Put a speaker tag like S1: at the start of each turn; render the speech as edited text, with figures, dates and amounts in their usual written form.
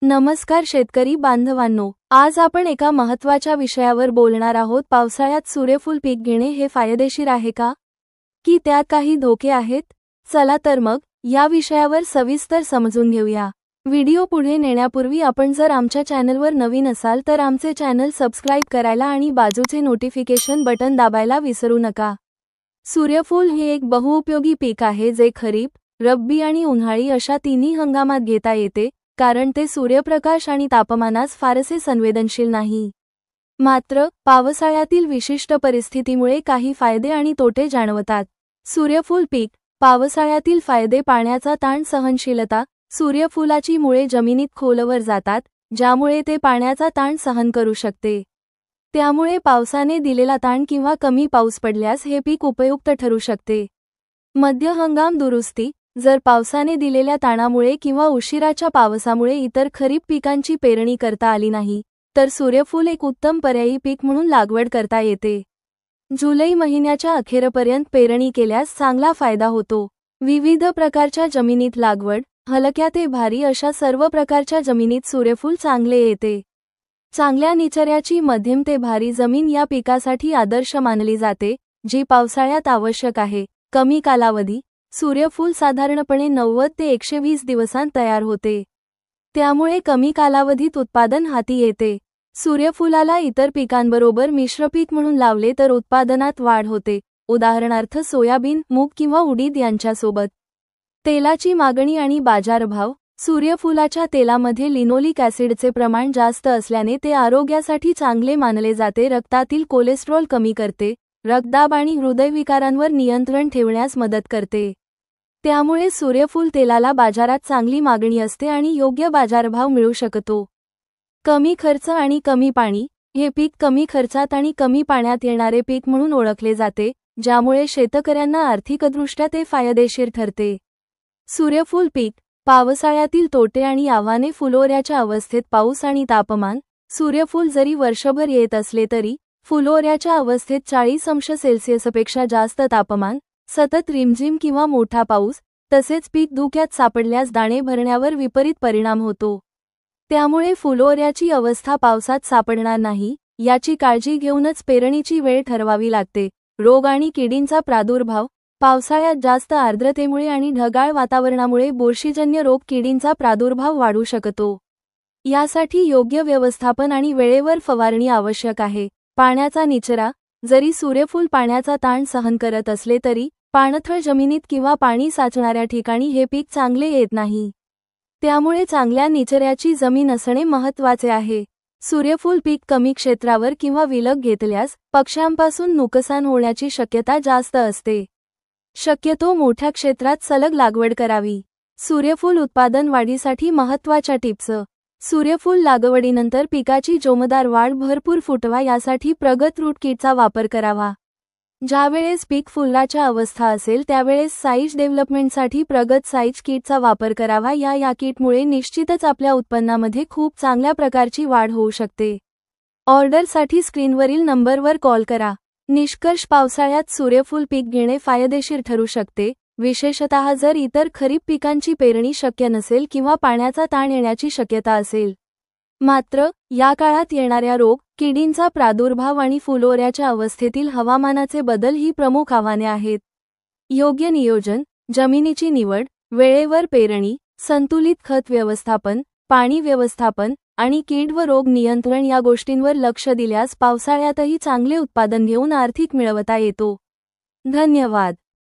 S1: नमस्कार शेतकरी बांधवांनो, आज आपण एका महत्त्वाच्या विषयावर बोलणार आहोत। पावसाळ्यात सूर्यफूल पीक घेणे हे फायदेशीर आहे का, की त्यात काही धोके आहेत? चला तर मग या विषयावर सविस्तर समजून घेऊया। व्हिडिओ पुढे नेण्यापूर्वी आपण जर आमच्या चॅनलवर नवीन असाल तर आमचे चॅनल सबस्क्राइब करायला आणि बाजूचे नोटिफिकेशन बटन दाबायला विसरू नका। सूर्यफूल हे एक बहुउपयोगी पीक आहे जे खरीप, रब्बी आणि उन्हाळी अशा तिन्ही हंगामात घेता येते, कारण ते सूर्यप्रकाश आणि तापमानास फारसे संवेदनशील नाही। मात्र पावसाळ्यातील विशिष्ट परिस्थितीमुळे काही फायदे आणि तोटे जाणवतात। सूर्यफूल पीक पावसाळ्यातील फायदे: पाण्याचा ताण सहनशीलता: सूर्यफुलाची मुळे जमिनीत खोलवर जातात, ज्यामुळे ते पाण्याचा ताण सहन करू शकते। त्यामुळे पावसाने दिलेला ताण किंवा कमी पाऊस पडल्यास हे पीक उपयुक्त ठरू शकते। मध्य हंगाम दुरुस्ती: जर पावसाने दिलेल्या ताणामुळे किंवा उशिराच्या पावसामुळे इतर खरीप पिकांची पेरणी करता आली नाही, तर सूर्यफूल एक उत्तम पर्यायी पीक म्हणून लागवड करता येते। जुलै महिन्याच्या अखेरपर्यंत पेरणी केल्यास चांगला फायदा होतो। विविध प्रकारच्या जमिनीत लागवड: हलक्या ते भारी अशा सर्व प्रकारच्या जमिनीत सूर्यफूल चांगले येते। चांगल्या निचर्याची मध्यम ते भारी जमीन या पिकासाठी आदर्श मानली जाते, जी पावसाळ्यात आवश्यक आहे। कमी कालावधी: सूर्यफूल साधारणपणे 90 ते 120 दिवसांत तयार होते, त्यामुळे कमी कालावधीत उत्पादन हाती येते। सूर्यफुलाला इतर पिकांबरोबर मिश्रपीक म्हणून लावले तर उत्पादनात वाढ होते, उदाहरणार्थ सोयाबीन, मूग किंवा उडीद यांच्यासोबत। तेलाची मागणी आणि बाजारभाव: सूर्यफुलाच्या तेलामध्ये लिनोलिक ॲसिडचे प्रमाण जास्त असल्याने ते आरोग्यासाठी चांगले मानले जाते। रक्तातील कोलेस्ट्रॉल कमी करते, रक्तदाब आणि हृदयविकारांवर नियंत्रण ठेवण्यास मदत करते। त्यामुळे सूर्यफूल तेलाला बाजारात चांगली मागणी असते आणि योग्य बाजारभाव मिळू शकतो। कमी खर्च आणि कमी पाणी: हे पीक कमी खर्चात आणि कमी पाण्यात येणारे पीक म्हणून ओळखले जाते, ज्यामुळे शेतकऱ्यांना आर्थिकदृष्ट्या ते फायदेशीर ठरते। सूर्यफूल पीक पावसाळ्यातील तोटे आणि आव्हाने: फुलोऱ्याच्या अवस्थेत पाऊस आणि तापमान: सूर्यफूल जरी वर्षभर येत असले तरी फुलोऱ्याच्या अवस्थेत 40°C जास्त तापमान, सतत रिमझिम किंवा मोठा पाऊस, तसेच पीक धुक्यात सापडल्यास दाणे भरण्यावर विपरीत परिणाम होतो। त्यामुळे फुलोऱ्याची अवस्था पावसात सापडणार नाही याची काळजी घेऊनच पेरणीची वेळ ठरवावी लागते। रोग आणि किडींचा प्रादुर्भाव: पावसाळ्यात जास्त आर्द्रतेमुळे आणि ढगाळ वातावरणामुळे बुरशीजन्य रोग किडींचा प्रादुर्भाव वाढू शकतो। यासाठी योग्य व्यवस्थापन आणि वेळेवर फवारणी आवश्यक आहे। पाण्याचा निचरा: जरी सूर्यफूल पाण्याचा ताण सहन करत असले तरी पाणथळ जमिनीत किंवा पाणी साचणाऱ्या ठिकाणी हे पीक चांगले येत नाही। त्यामुळे चांगल्या निचर्याची जमीन असणे महत्त्वाचे आहे। सूर्यफूल पीक कमी क्षेत्रावर किंवा विलग घेतल्यास पक्ष्यांपासून नुकसान होण्याची शक्यता जास्त असते। शक्यतो मोठ्या क्षेत्रात सलग लागवड करावी। सूर्यफूल उत्पादन वाढीसाठी महत्त्वाच्या टिप्स: सूर्यफूल लागवडीनंतर पिकाची जोमदार वाढ भरपूर फुटवा यासाठी प्रगत रूट किटचा वापर करावा। ज्यावेळेस पीक फुलाच्या अवस्था असेल त्यावेळेस साईज डेव्हलपमेंटसाठी प्रगत साईज किटचा वापर करावा। या किटमुळे निश्चितच आपल्या उत्पन्नामध्ये खूप चांगल्या प्रकारची वाढ होऊ शकते। ऑर्डरसाठी स्क्रीनवरील नंबरवर कॉल करा। निष्कर्ष: पावसाळ्यात सूर्यफूल पीक घेणे फायदेशीर ठरू शकते, विशेषतः जर इतर खरीप पिकांची पेरणी शक्य नसेल किंवा पाण्याचा ताण येण्याची शक्यता असेल। मात्र या काळात येणाऱ्या रोग, किडींचा प्रादुर्भाव आणि फुलोऱ्याच्या अवस्थेतील हवामानाचे बदल ही प्रमुख आव्हाने आहेत। योग्य नियोजन: जमिनीची निवड, वेळेवर पेरणी, संतुलित खत व्यवस्थापन, पाणी व्यवस्थापन आणि कीड व रोग नियंत्रण या गोष्टींवर लक्ष दिल्यास पावसाळ्यातही चांगले उत्पादन घेऊन आर्थिक मिळवता येतो। धन्यवाद।